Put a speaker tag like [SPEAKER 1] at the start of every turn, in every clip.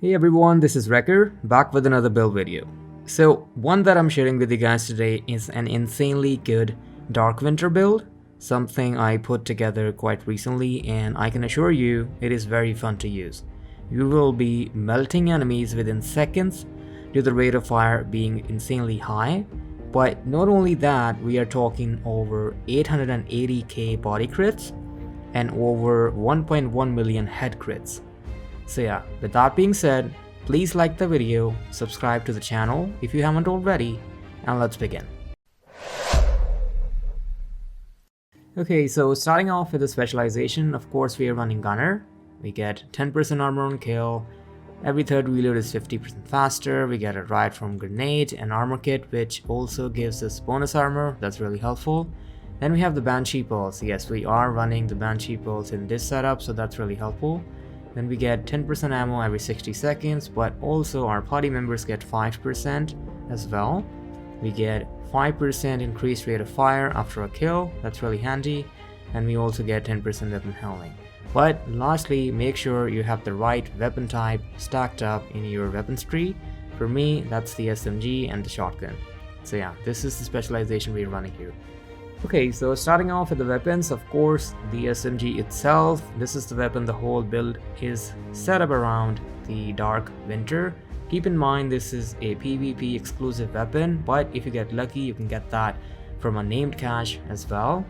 [SPEAKER 1] Hey everyone, this is Wrecker, back with another build video. So one that I'm sharing with you guys today is an insanely good Dark Winter build, something I put together quite recently, and I can assure you it is very fun to use. You will be melting enemies within seconds due to the rate of fire being insanely high, but not only that, we are talking over 880k body crits and over 1.1 million head crits. So yeah, with that being said, please like the video, subscribe to the channel if you haven't already, and let's begin. Okay, so starting off with the specialization, of course we are running Gunner. We get 10% armor on kill, every third reload is 50% faster, we get a riot from grenade and armor kit which also gives us bonus armor, that's really helpful. Then we have the Banshee pulse. Yes, we are running the Banshee pulse in this setup, so that's really helpful. Then we get 10% ammo every 60 seconds, but also our party members get 5% as well. We get 5% increased rate of fire after a kill, that's really handy. And we also get 10% weapon handling. But lastly, make sure you have the right weapon type stacked up in your weapons tree. For me, that's the SMG and the shotgun. So yeah, this is the specialization we're running here. Okay, so starting off with the weapons, of course, the SMG itself, this is the weapon. The whole build is set up around the Dark Winter. Keep in mind this is a PvP exclusive weapon, but if you get lucky, you can get that from a named cache as well.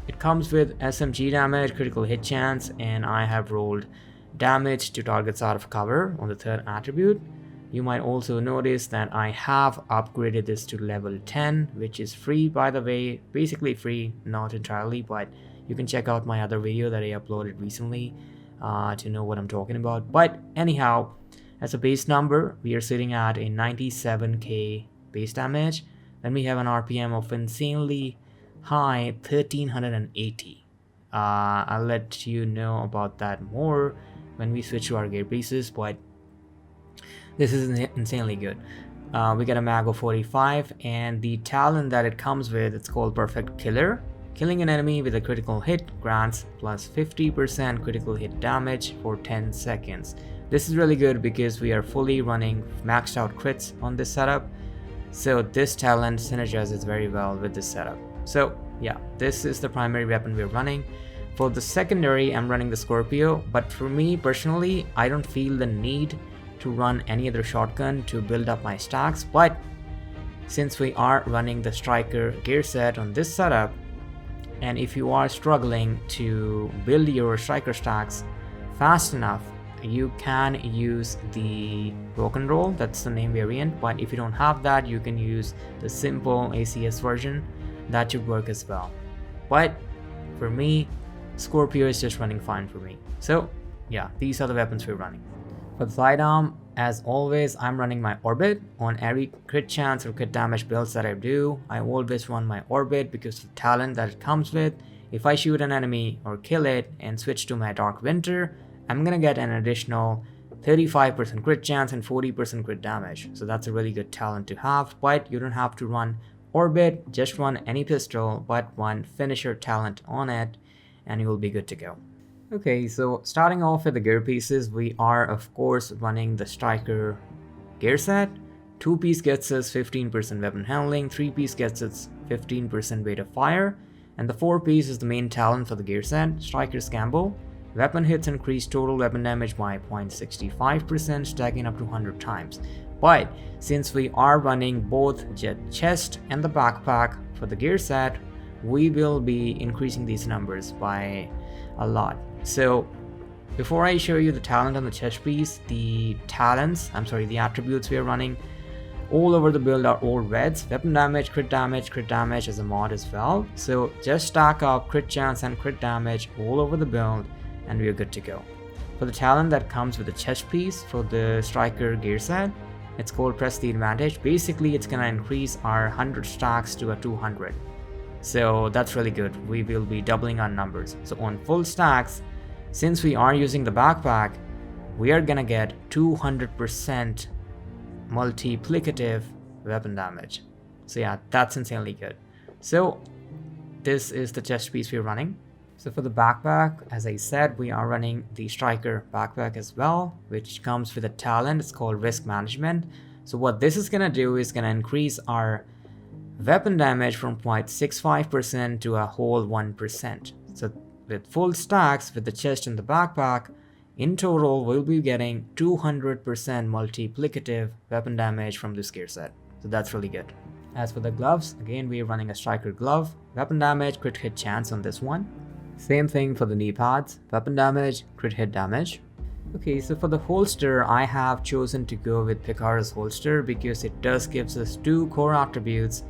[SPEAKER 1] It comes with SMG damage, critical hit chance, and I have rolled damage to targets out of cover on the third attribute. You might also notice that I have upgraded this to level 10, which is free, by the way. Basically free, not entirely, but you can check out my other video that I uploaded recently to know what I'm talking about. But anyhow, as a base number, we are sitting at a 97k base damage. Then we have an RPM of insanely high 1380. I'll let you know about that more when we switch to our gear pieces, but this is insanely good. We get a mag of 45, and the talent that it comes with, it's called Perfect Killer. Killing an enemy with a critical hit grants plus 50% critical hit damage for 10 seconds. This is really good because we are fully running maxed out crits on this setup. So this talent synergizes very well with this setup. So yeah, this is the primary weapon we're running. For the secondary, I'm running the Scorpio, but for me personally, I don't feel the need to run any other shotgun to build up my stacks, but since we are running the striker gear set on this setup, and if you are struggling to build your striker stacks fast enough, you can use the rock and roll, that's the name variant, but if you don't have that, you can use the simple ACS version. That should work as well. But for me, Scorpio is just running fine for me. So yeah, these are the weapons we're running. For the sidearm, as always, I'm running my Orbit. On every crit chance or crit damage builds that I do, I always run my Orbit because of the talent that it comes with. If I shoot an enemy or kill it and switch to my Dark Winter, I'm gonna get an additional 35% crit chance and 40% crit damage. So that's a really good talent to have, but you don't have to run Orbit, just run any pistol, but one finisher talent on it, and you will be good to go. Okay, so starting off with the gear pieces, we are of course running the striker gear set. 2-piece gets us 15% weapon handling, 3-piece gets us 15% rate of fire, and the 4-piece is the main talent for the gear set, Striker's Gamble. Weapon hits increase total weapon damage by 0.65%, stacking up to 100 times. But since we are running both the chest and the backpack for the gear set, we will be increasing these numbers by a lot. So before I show you the talent on the chest piece, the attributes we are running all over the build are all reds. Weapon damage, crit damage as a mod as well. So just stack up crit chance and crit damage all over the build and we are good to go. For the talent that comes with the chest piece for the striker gear set, it's called Press the Advantage. Basically, it's gonna increase our 100 stacks to a 200. So that's really good. We will be doubling our numbers. So on full stacks, since we are using the backpack, we are gonna get 200% multiplicative weapon damage. So yeah, that's insanely good. So this is the chest piece we're running. So for the backpack, as I said, we are running the striker backpack as well, which comes with a talent. It's called risk management. So what this is going to do is going to increase our weapon damage from 0.65% to a whole 1%. So with full stacks with the chest and the backpack, in total we'll be getting 200% multiplicative weapon damage from this gear set. So that's really good. As for the gloves, again we are running a striker glove. Weapon damage, crit hit chance on this one. Same thing for the knee pads, weapon damage, crit hit damage. Okay, so for the holster, I have chosen to go with Picar's holster because it does gives us 2 core attributes,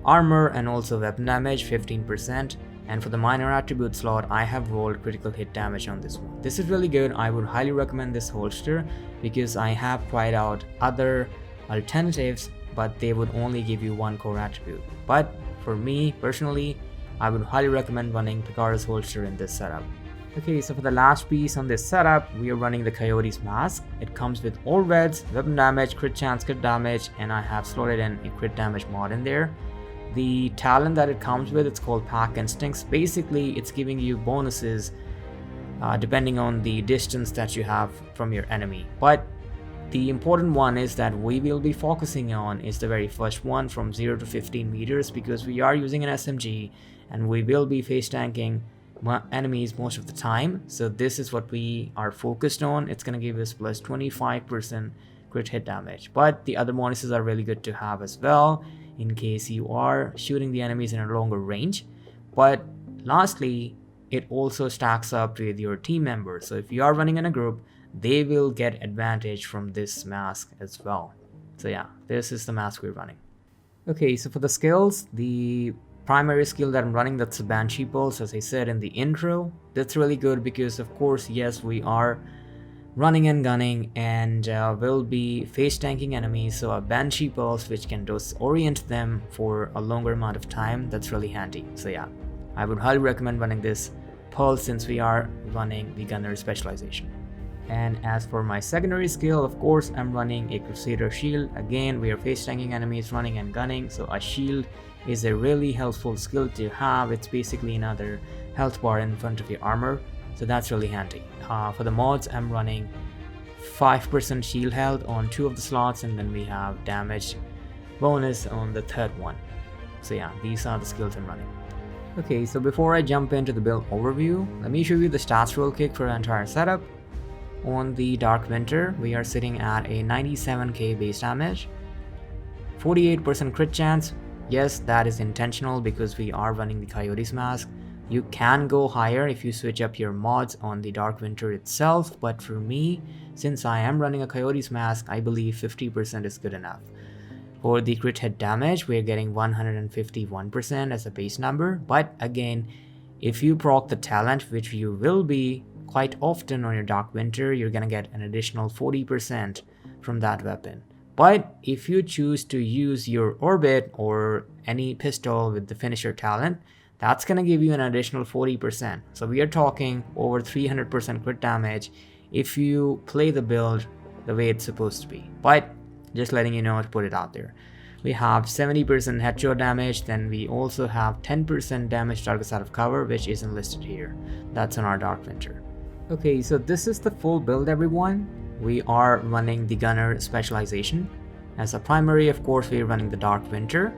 [SPEAKER 1] armor and also weapon damage 15%. And for the minor attribute slot, I have rolled critical hit damage on this one. This is really good. I would highly recommend this holster because I have tried out other alternatives, but they would only give you 1 core attribute. But for me personally, I would highly recommend running Picar's holster in this setup. Okay, so for the last piece on this setup, we are running the Coyote's mask. It comes with all reds, weapon damage, crit chance, crit damage, and I have slotted in a crit damage mod in there. The talent that it comes with, it's called Pack Instincts. Basically, it's giving you bonuses depending on the distance that you have from your enemy. But the important one is that we will be focusing on is the very first one from 0 to 15 meters because we are using an SMG and we will be face tanking enemies most of the time. So this is what we are focused on. It's going to give us plus 25% crit hit damage. But the other bonuses are really good to have as well in case you are shooting the enemies in a longer range. But lastly, it also stacks up with your team members. So if you are running in a group, they will get advantage from this mask as well. So yeah, this is the mask we're running. Okay, so for the skills, the primary skill that I'm running, that's the Banshee Pulse, as I said in the intro. That's really good because of course, yes, we are running and gunning and will be face tanking enemies. So a Banshee Pulse which can disorient them for a longer amount of time, that's really handy. So yeah, I would highly recommend running this Pulse since we are running the gunner specialization. And as for my secondary skill, of course, I'm running a Crusader Shield. Again, we are face tanking enemies, running and gunning, so a shield is a really helpful skill to have. It's basically another health bar in front of your armor, so that's really handy. For the mods, I'm running 5% shield health on 2 of the slots, and then we have damage bonus on the 3rd one. So yeah, these are the skills I'm running. Okay, so before I jump into the build overview, let me show you the stats real quick for our entire setup. On the Dark Winter, we are sitting at a 97k base damage, 48% crit chance. Yes, that is intentional because we are running the Coyote's mask. You can go higher if you switch up your mods on the Dark Winter itself, but for me, since I am running a Coyote's mask, I believe 50% is good enough. For the crit hit damage, we are getting 151% as a base number, but again, if you proc the talent, which you will be quite often on your Dark Winter, you're gonna get an additional 40% from that weapon. But if you choose to use your orbit or any pistol with the finisher talent, that's gonna give you an additional 40%. So we are talking over 300% crit damage if you play the build the way it's supposed to be. But just letting you know to put it out there. We have 70% headshot damage, then we also have 10% damage targets out of cover, which isn't listed here. That's on our Dark Winter. Okay, so this is the full build, everyone. We are running the gunner specialization. As a primary, of course, we are running the Dark Winter.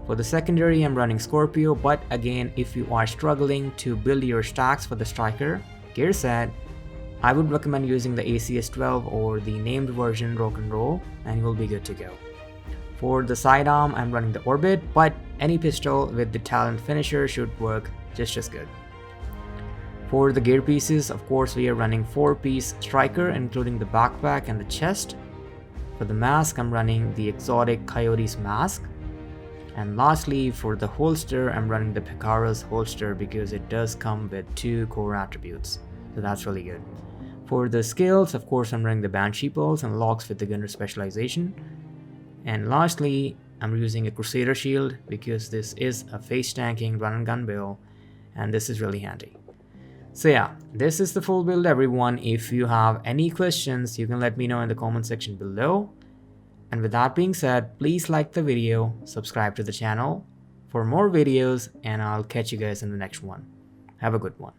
[SPEAKER 1] For the secondary, I'm running Scorpio, but again, if you are struggling to build your stacks for the striker gear set, I would recommend using the ACS-12 or the named version Rock and Roll, and you'll be good to go. For the sidearm, I'm running the Orbit, but any pistol with the talent finisher should work just as good. For the gear pieces, of course, we are running 4-piece striker, including the backpack and the chest. For the mask, I'm running the exotic Coyote's mask. And lastly, for the holster, I'm running the Picaro's holster because it does come with 2 core attributes. So that's really good. For the skills, of course, I'm running the Banshee Pulse and locks with the gunner specialization. And lastly, I'm using a Crusader Shield because this is a face tanking run and gun build, and this is really handy. So yeah, this is the full build, everyone. If you have any questions, you can let me know in the comment section below. And with that being said, please like the video, subscribe to the channel for more videos, and I'll catch you guys in the next one. Have a good one.